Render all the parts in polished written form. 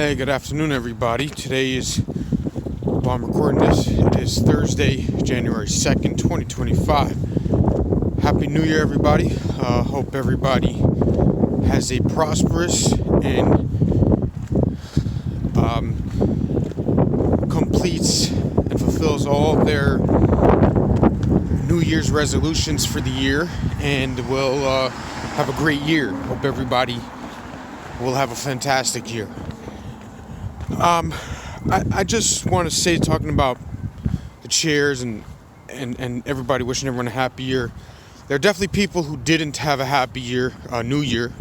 Hey, good afternoon, everybody. Today is, while I'm recording this, it is Thursday, January 2nd, 2025. Happy New Year, everybody. Hope everybody has a prosperous and completes and fulfills all their New Year's resolutions for the year and will have a great year. Hope everybody will have a fantastic year. I just want to say, talking about the chairs and everybody wishing everyone a happy year, there are definitely people who didn't have a happy year, New Year.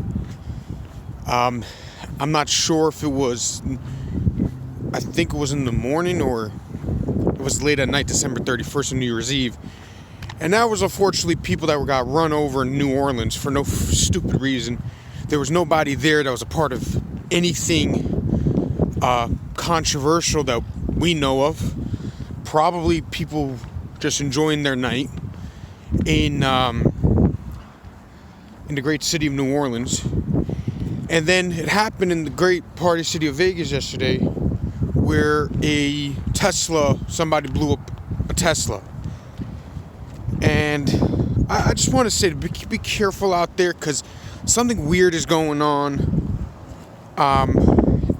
I'm not sure if it was, I think it was in the morning or it was late at night, December 31st and New Year's Eve. And that was unfortunately people that got run over in New Orleans for no stupid reason. There was nobody there that was a part of anything controversial that we know of. Probably people just enjoying their night in the great city of New Orleans. And then it happened in the great party city of Vegas yesterday, where somebody blew up a Tesla. And I just want to say to be careful out there, because something weird is going on,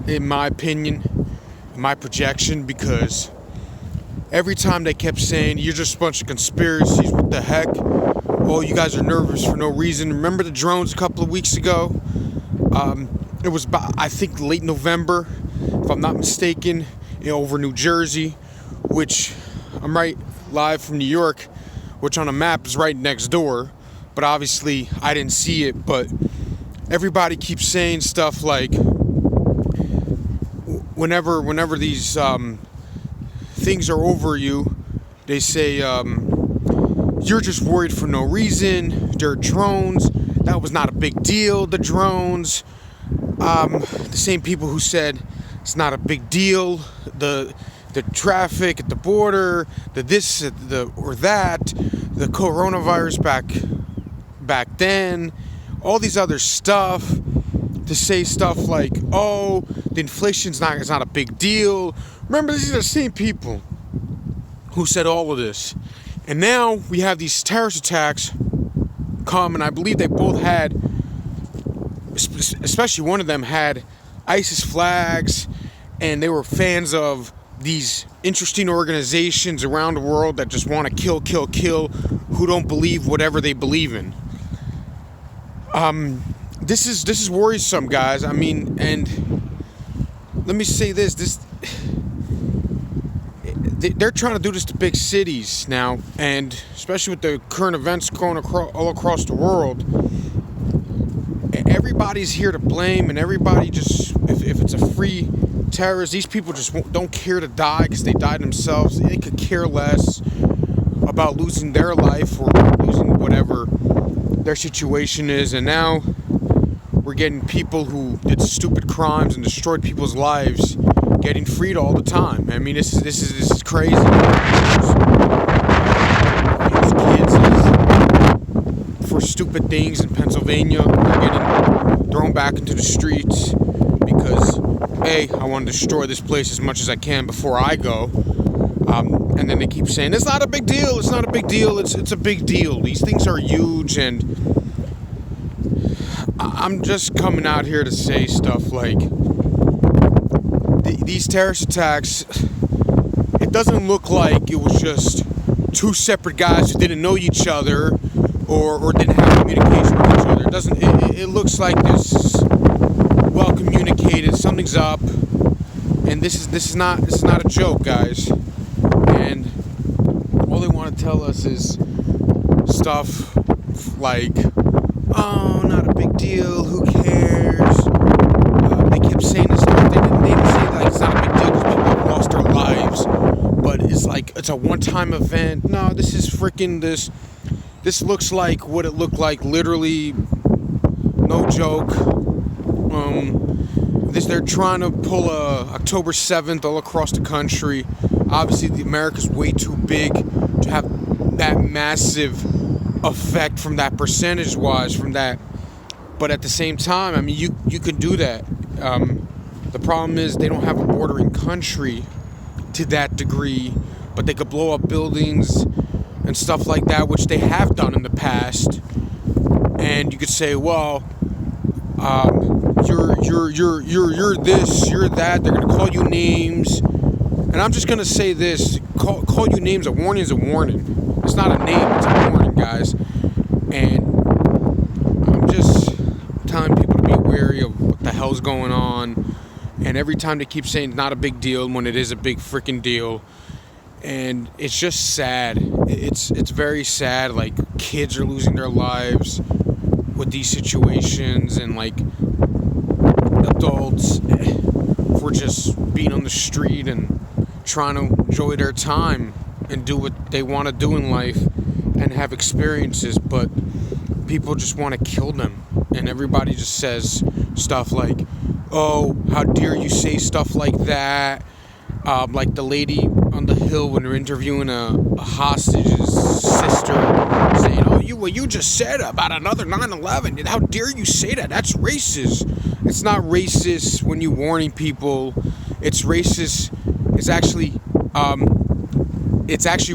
in my opinion, in my projection, because every time they kept saying, you're just a bunch of conspiracies, what the heck? Oh, you guys are nervous for no reason. Remember the drones a couple of weeks ago? It was about, I think, late November, if I'm not mistaken, over New Jersey, which I'm right live from New York, which on a map is right next door, but obviously I didn't see it. But everybody keeps saying stuff like, whenever these things are over you, they say, you're just worried for no reason, they're drones, that was not a big deal, the drones. The same people who said it's not a big deal, the traffic at the border, the this, the or that, the coronavirus back then, all these other stuff, to say stuff like, oh, the inflation's not a big deal. Remember, these are the same people who said all of this. And now we have these terrorist attacks come, and I believe they both had, especially one of them had ISIS flags, and they were fans of these interesting organizations around the world that just want to kill, who don't believe whatever they believe in. This is worrisome, guys. I mean, and let me say this: they're trying to do this to big cities now, and especially with the current events going all across the world. Everybody's here to blame, and everybody just, if it's a free terrorist, these people just don't care to die because they died themselves. They could care less about losing their life or losing whatever their situation is. And now we're getting people who did stupid crimes and destroyed people's lives getting freed all the time. I mean, this is crazy. These kids for stupid things in Pennsylvania, they're getting thrown back into the streets because, I want to destroy this place as much as I can before I go. And then they keep saying, it's not a big deal, it's not a big deal, it's a big deal. These things are huge, and I'm just coming out here to say stuff like, these terrorist attacks, it doesn't look like it was just two separate guys who didn't know each other or didn't have communication with each other. It looks like this well communicated, something's up, and this is not a joke, guys. And all they want to tell us is stuff like, oh, not a big deal, who cares? They kept saying this stuff. They didn't say like it's not a big deal because people have lost their lives, but it's like it's a one-time event. No, this is freaking this looks like what it looked like, literally, no joke. They're trying to pull a October 7th all across the country. Obviously, America's way too big to have that massive effect from that percentage-wise from that. But at the same time, I mean, you can do that. The problem is they don't have a bordering country to that degree, but they could blow up buildings and stuff like that, which they have done in the past. And you could say, well, you're this, you're that. They're gonna call you names, and I'm just gonna say this: call you names. A warning is a warning. It's not a name; it's a warning, guys. And I'm just telling people to be wary of what the hell's going on. And every time they keep saying it's not a big deal when it is a big freaking deal. And it's just sad. It's very sad. Like, kids are losing their lives with these situations, and like adults for just being on the street and trying to enjoy their time and do what they want to do in life and have experiences, but people just want to kill them. And everybody just says stuff like, oh, how dare you say stuff like that. Like the lady on the hill when they're interviewing a hostage's sister, saying, oh, what you just said about another 9/11, how dare you say that? That's racist. It's not racist when you're warning people. It's racist. It's actually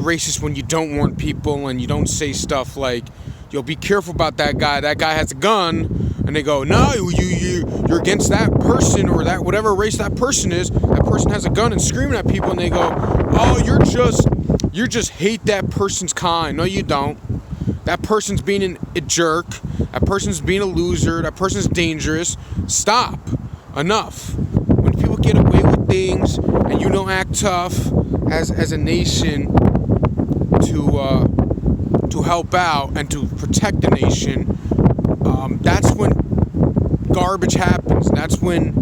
racist when you don't warn people and you don't say stuff like, yo, be careful about that guy. That guy has a gun. And they go, no, you're against that person, or that whatever race that person is. That person has a gun and screaming at people, and they go, oh, you just hate that person's kind. No, you don't. That person's being a jerk. That person's being a loser. That person's dangerous. Stop. Enough. When people get away with things and you don't act tough as a nation to help out and to protect the nation, that's when garbage happens. That's when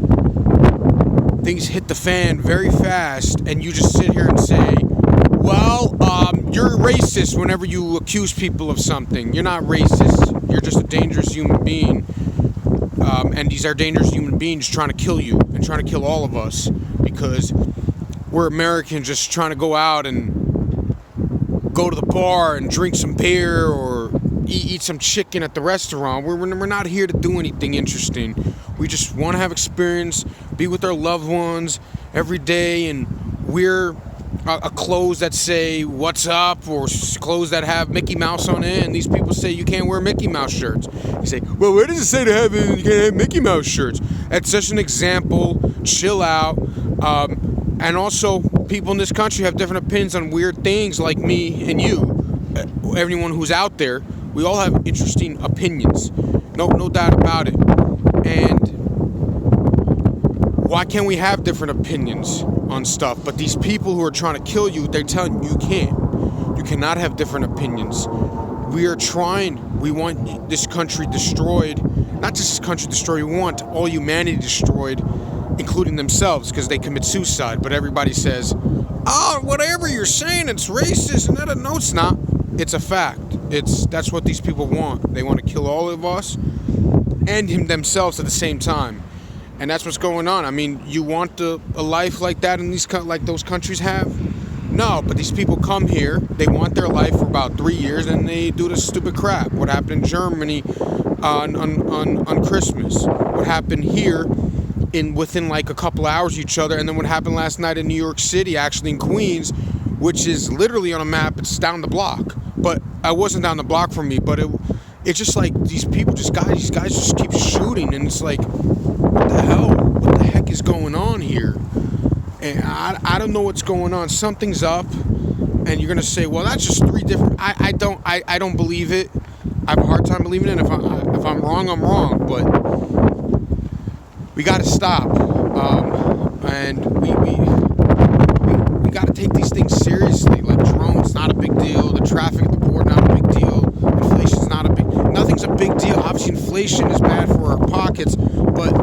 things hit the fan very fast, and you just sit here and say, well, you're racist whenever you accuse people of something. You're not racist. You're just a dangerous human being. And these are dangerous human beings trying to kill you and trying to kill all of us because we're Americans just trying to go out and go to the bar and drink some beer or eat some chicken at the restaurant. We're not here to do anything interesting. We just want to have experience, be with our loved ones every day, and wear clothes that say what's up, or clothes that have Mickey Mouse on it. And these people say you can't wear Mickey Mouse shirts. You say, well, where does it say you can't have Mickey Mouse shirts? That's just an example. Chill out. And also, people in this country have different opinions on weird things, like me and you. Everyone who's out there, we all have interesting opinions. No doubt about it. And why can't we have different opinions on stuff? But these people who are trying to kill you, they're telling you can't. You cannot have different opinions. We are trying. We want this country destroyed. Not just this country destroyed. We want all humanity destroyed, including themselves, because they commit suicide. But everybody says, oh, whatever you're saying, it's racist. And no, it's not. It's a fact. That's what these people want. They want to kill all of us and themselves at the same time. And that's what's going on. I mean, you want a life like that in like those countries have? No, but these people come here. They want their life for about 3 years, and they do this stupid crap. What happened in Germany on Christmas? What happened here within like a couple hours of each other? And then what happened last night in New York City, actually in Queens, which is literally on a map. It's down the block. But I wasn't down the block from me. But it's just like these guys just keep shooting, and it's like, what the hell? What the heck is going on here? And I don't know what's going on. Something's up, and you're gonna say, well, that's just 3 different. I don't believe it. I have a hard time believing it. If I'm wrong, I'm wrong. But we got to stop, and we got to take these things seriously. Like drones, not a big deal. The traffic at the border, not a big deal. Inflation's not nothing's a big deal. Obviously, inflation is bad for our pockets, but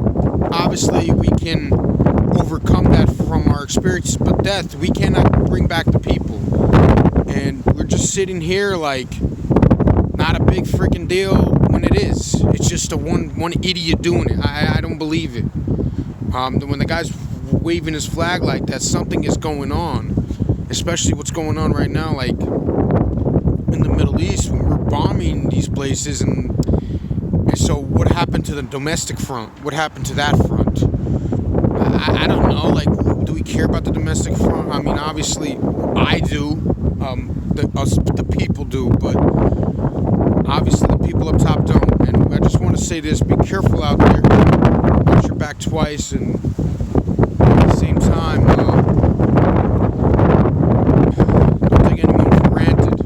obviously we can overcome that from our experiences. But death, we cannot bring back the people, and we're just sitting here like not a big freaking deal when it is. It's just one idiot doing it. I don't believe it. When the guy's waving his flag like that, something is going on. Especially what's going on right now, like in the Middle East, when we're bombing these places, and so what happened to the domestic front? What happened to that front? know, like, do we care about the domestic front? I mean, obviously, I do. The people do, but obviously the people up top don't. And I just want to say this: be careful out there. Watch your back twice, and at the same time, don't take anyone for granted.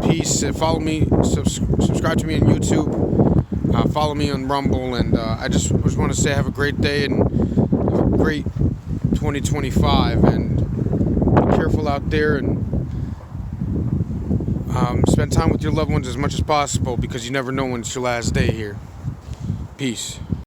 Peace. Follow me. Subscribe to me on YouTube. Follow me on Rumble, and I just want to say have a great day and have a great 2025, and be careful out there, and spend time with your loved ones as much as possible, because you never know when it's your last day here. Peace.